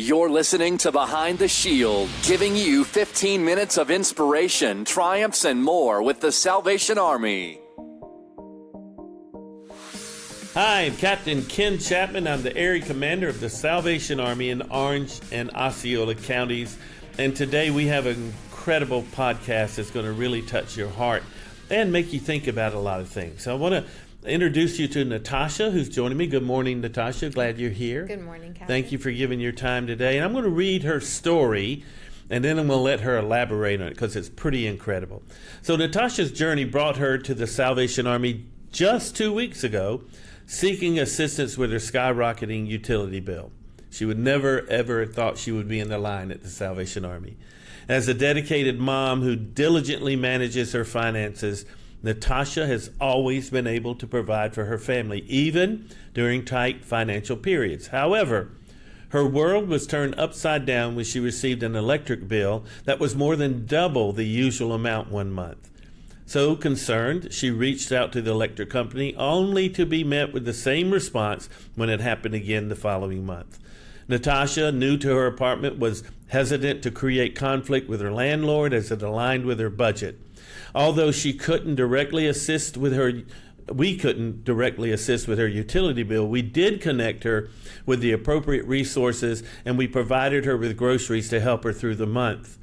You're listening to Behind the Shield, giving you 15 minutes of inspiration, triumphs, and more with the Salvation Army. Hi, I'm Captain Ken Chapman. I'm the Area Commander of the Salvation Army in Orange and Osceola counties. And today we have an incredible podcast that's going to really touch your heart and make you think about a lot of things. So I want to introduce you to Natasha, who's joining me. Good morning, Natasha. Glad you're here. Good morning, Captain. Thank you for giving your time today. And I'm going to read her story, and then I'm going to let her elaborate on it because it's pretty incredible. So Natasha's journey brought her to the Salvation Army just 2 weeks ago, seeking assistance with her skyrocketing utility bill. She would never, ever thought she would be in the line at the Salvation Army. As a dedicated mom who diligently manages her finances, Natasha has always been able to provide for her family, even during tight financial periods. However, her world was turned upside down when she received an electric bill that was more than double the usual amount one month. So concerned, she reached out to the electric company only to be met with the same response when it happened again the following month. Natasha, new to her apartment, was hesitant to create conflict with her landlord as it aligned with her budget. Although we couldn't directly assist with her utility bill, we did connect her with the appropriate resources, and we provided her with groceries to help her through the month.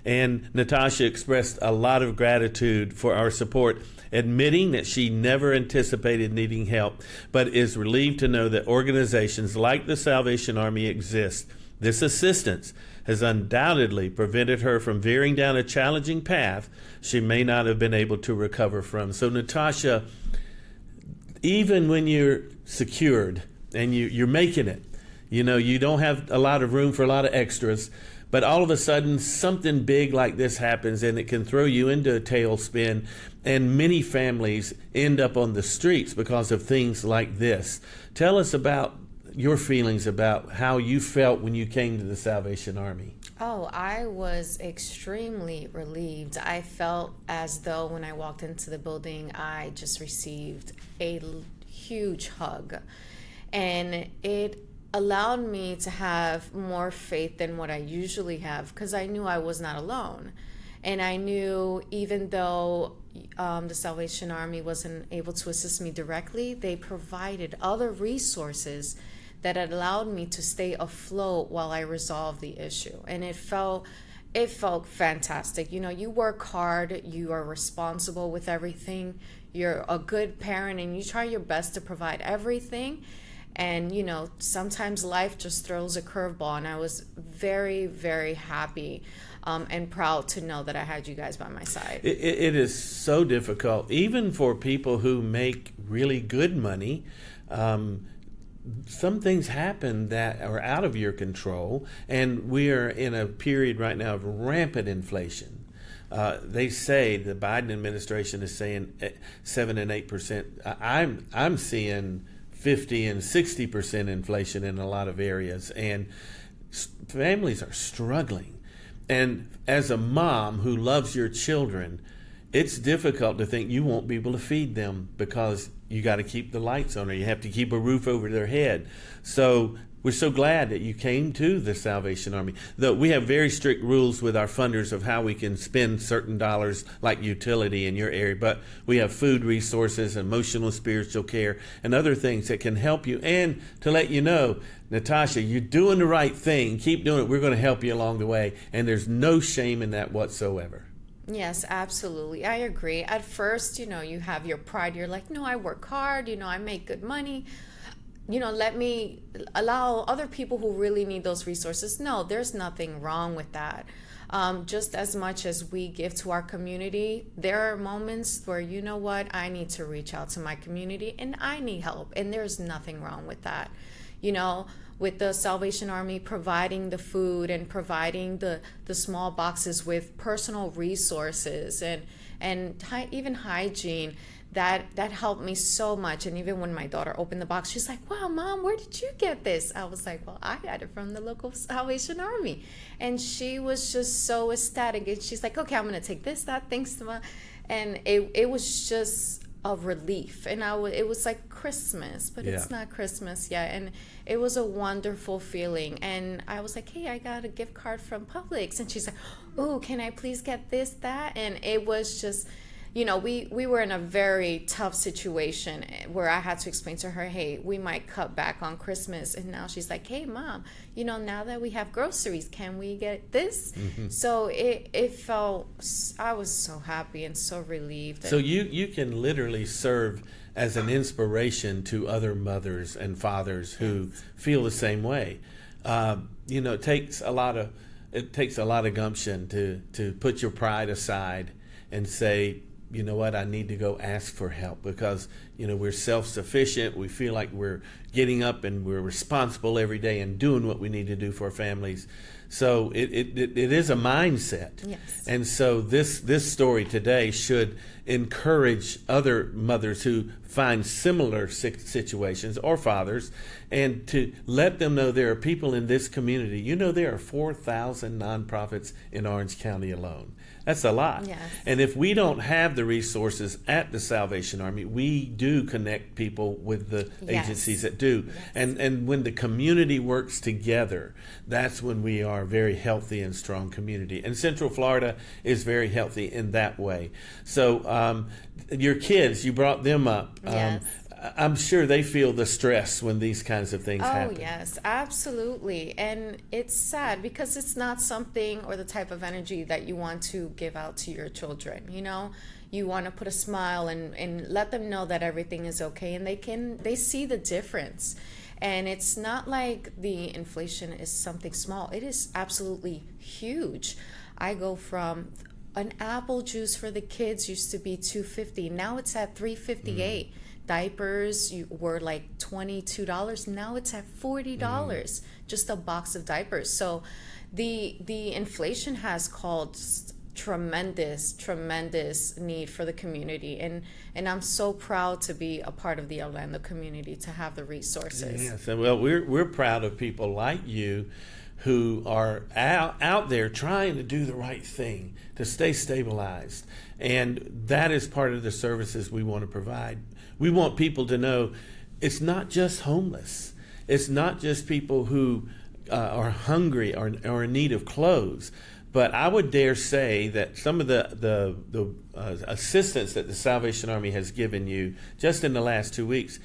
And Natasha expressed a lot of gratitude for our support, admitting that she never anticipated needing help, but is relieved to know that organizations like the Salvation Army exist. This assistance has undoubtedly prevented her from veering down a challenging path she may not have been able to recover from. So Natasha, even when you're secured and you're making it, you don't have a lot of room for a lot of extras, but all of a sudden something big like this happens and it can throw you into a tailspin, and many families end up on the streets because of things like this. Tell us about your feelings about how you felt when you came to the Salvation Army. Oh, I was extremely relieved. I felt as though when I walked into the building, I just received a huge hug. And it allowed me to have more faith than what I usually have, because I knew I was not alone. And I knew even though the Salvation Army wasn't able to assist me directly, they provided other resources that allowed me to stay afloat while I resolved the issue. And it felt fantastic. You work hard, you are responsible with everything, you're a good parent, and you try your best to provide everything. And, sometimes life just throws a curveball, and I was very, very happy and proud to know that I had you guys by my side. It is so difficult, even for people who make really good money. Some things happen that are out of your control, and we are in a period right now of rampant inflation. They say the Biden administration is saying 7 and 8%. I'm seeing 50 and 60% inflation in a lot of areas, and families are struggling. And as a mom who loves your children, it's difficult to think you won't be able to feed them because you got to keep the lights on, or you have to keep a roof over their head. So we're so glad that you came to the Salvation Army. Though we have very strict rules with our funders of how we can spend certain dollars like utility in your area, but we have food resources, emotional, spiritual care, and other things that can help you. And to let you know, Natasha, you're doing the right thing. Keep doing it. We're going to help you along the way. And there's no shame in that whatsoever. Yes, absolutely. I agree. At first, you have your pride. You're like, no, I work hard. I make good money. Let me allow other people who really need those resources. No, there's nothing wrong with that. Just as much as we give to our community, there are moments where, I need to reach out to my community and I need help. And there's nothing wrong with that. With the Salvation Army providing the food and providing the small boxes with personal resources and even hygiene, that helped me so much. And even when my daughter opened the box, she's like, wow, Mom, where did you get this? I was like, well, I got it from the local Salvation Army. And she was just so ecstatic. And she's like, okay, I'm going to take this, that, thanks to Mom. And it was just a relief. And it was like Christmas, but it's not Christmas yet. And it was a wonderful feeling. And I was like, hey, I got a gift card from Publix. And she's like, oh, can I please get this, that? And it was just, you know, we were in a very tough situation where I had to explain to her, hey, we might cut back on Christmas. And now she's like, hey, Mom, you know, now that we have groceries, can we get this? So it felt, I was so happy and so relieved. So you can literally serve as an inspiration to other mothers and fathers who feel the same way. You know, it takes a lot of gumption to put your pride aside and say, you know what, I need to go ask for help, because, you know, we're self-sufficient. We feel like we're getting up and we're responsible every day and doing what we need to do for our families. So it is a mindset. Yes. And so this story today should encourage other mothers who find similar situations, or fathers, and to let them know there are people in this community. You know, there are 4,000 nonprofits in Orange County alone. That's a lot. Yes. And if we don't have the resources at the Salvation Army, we do connect people with the agencies that do. Yes. And when the community works together, that's when we are a very healthy and strong community. And Central Florida is very healthy in that way. So your kids, you brought them up. Yes. I'm sure they feel the stress when these kinds of things happen. Oh, yes, absolutely. And it's sad because it's not something or the type of energy that you want to give out to your children. You know, you want to put a smile and let them know that everything is okay, and they see the difference. And it's not like the inflation is something small. It is absolutely huge. I go from an apple juice for the kids used to be $2.50. Now it's at $3.58. Diapers were like $22. Now it's at $40. Just a box of diapers. So the inflation has caused tremendous need for the community, and I'm so proud to be a part of the Orlando community, to have the resources. Yes, and well, we're proud of people like you who are out there trying to do the right thing, to stay stabilized. And that is part of the services we want to provide. We want people to know it's not just homeless. It's not just people who are hungry or in need of clothes. But I would dare say that some of the assistance that the Salvation Army has given you just in the last 2 weeks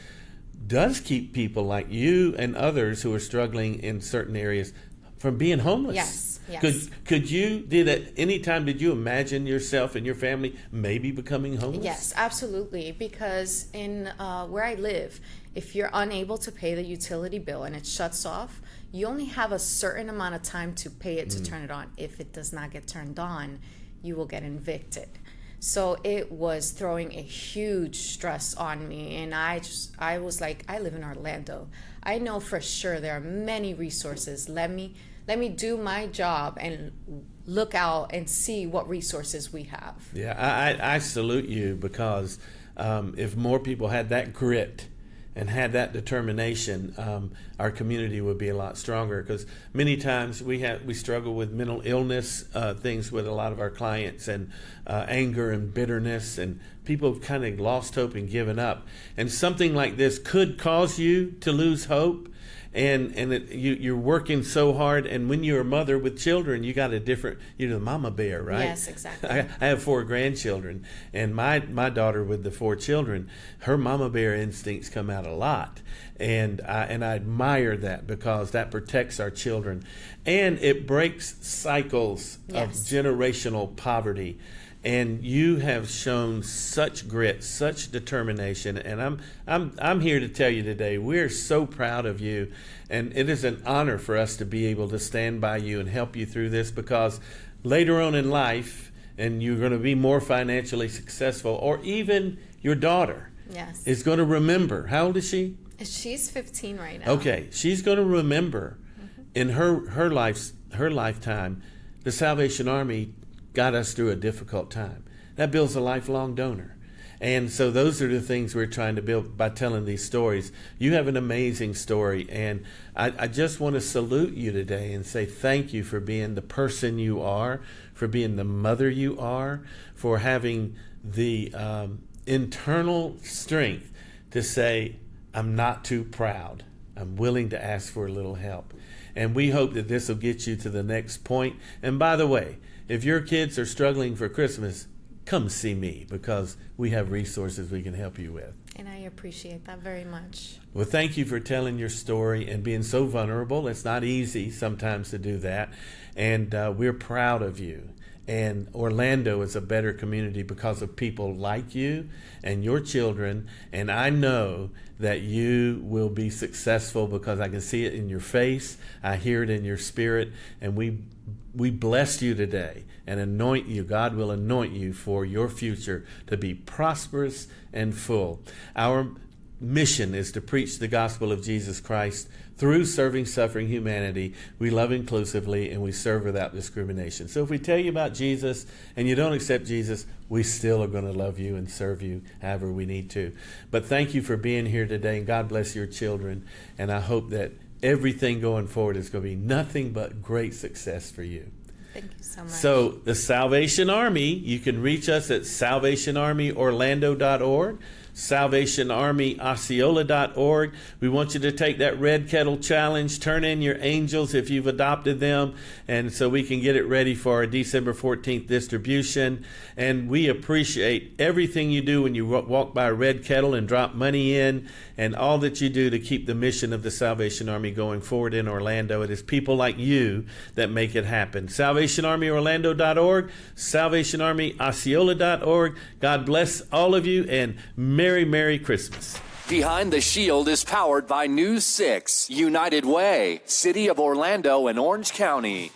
does keep people like you and others who are struggling in certain areas from being homeless. Yes. Could you, at any time, did you imagine yourself and your family maybe becoming homeless? Yes, absolutely. Because in where I live, if you're unable to pay the utility bill and it shuts off, you only have a certain amount of time to pay it to turn it on. If it does not get turned on, you will get evicted. So it was throwing a huge stress on me. And I was like, I live in Orlando. I know for sure there are many resources. Let me do my job and look out and see what resources we have. Yeah, I salute you, because if more people had that grit and had that determination, our community would be a lot stronger. Because many times we struggle with mental illness, things with a lot of our clients, and anger and bitterness, and people have kind of lost hope and given up. And something like this could cause you to lose hope. And you're working so hard, and when you're a mother with children, you got a different, the mama bear, right? Yes, exactly. I have 4 grandchildren, and my daughter with the 4 children, her mama bear instincts come out a lot, and I admire that, because that protects our children, and it breaks cycles of generational poverty. And you have shown such grit, such determination, and I'm here to tell you today, we're so proud of you, and it is an honor for us to be able to stand by you and help you through this, because later on in life, and you're going to be more financially successful, or even your daughter is going to remember. How old is she? She's 15 right now. Okay, she's going to remember in her lifetime, the Salvation Army got us through a difficult time. That builds a lifelong donor. And so those are the things we're trying to build by telling these stories. You have an amazing story, and I just want to salute you today and say thank you for being the person you are, for being the mother you are, for having the internal strength to say, I'm not too proud. I'm willing to ask for a little help. And we hope that this will get you to the next point. And by the way, if your kids are struggling for Christmas, come see me, because we have resources we can help you with. And I appreciate that very much. Well, thank you for telling your story and being so vulnerable. It's not easy sometimes to do that. And we're proud of you. And Orlando is a better community because of people like you and your children. And I know that you will be successful because I can see it in your face. I hear it in your spirit. And we bless you today and anoint you. God will anoint you for your future to be prosperous and full. Our mission is to preach the gospel of Jesus Christ through serving suffering humanity. We love inclusively and we serve without discrimination. So if we tell you about Jesus and you don't accept Jesus, we still are going to love you and serve you however we need to. But thank you for being here today, and God bless your children. And I hope that everything going forward is going to be nothing but great success for you. Thank you so much. So the Salvation Army, you can reach us at salvationarmyorlando.org, salvationarmyosceola.org. We want you to take that Red Kettle Challenge, turn in your angels if you've adopted them, and so we can get it ready for our December 14th distribution. And we appreciate everything you do when you walk by Red Kettle and drop money in, and all that you do to keep the mission of the Salvation Army going forward in Orlando. It is people like you that make it happen. salvationarmyorlando.org, salvationarmyosceola.org. God bless all of you, and Merry, Merry Christmas. Behind the Shield is powered by News 6, United Way, City of Orlando, and Orange County.